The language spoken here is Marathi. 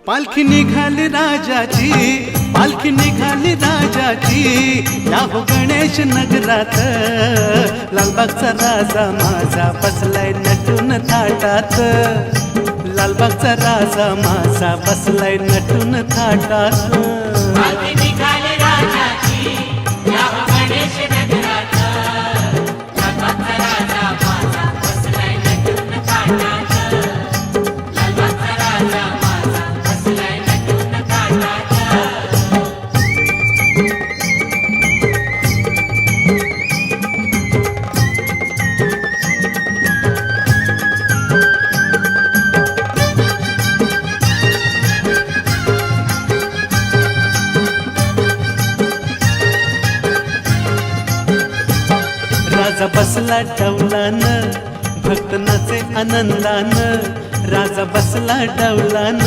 पालखी निघाली राजाची, पालखी निघाली राजाची, या हो गणेश नगरात लालबागचा राजा माझा बसलाय नटून थाटात, लालबागचा राजा माझा बसलाय नटून थाटात. पालखी निघाली राजाची, या हो गणेश नगरात लालबागचा राजा माझा बसलाय नटून थाटात, लालबागचा राजा माझा बसलाय नटून थाटात. राजा बसला डौलान, भक्त नाचे आनंदान, राजा बसला डौलान.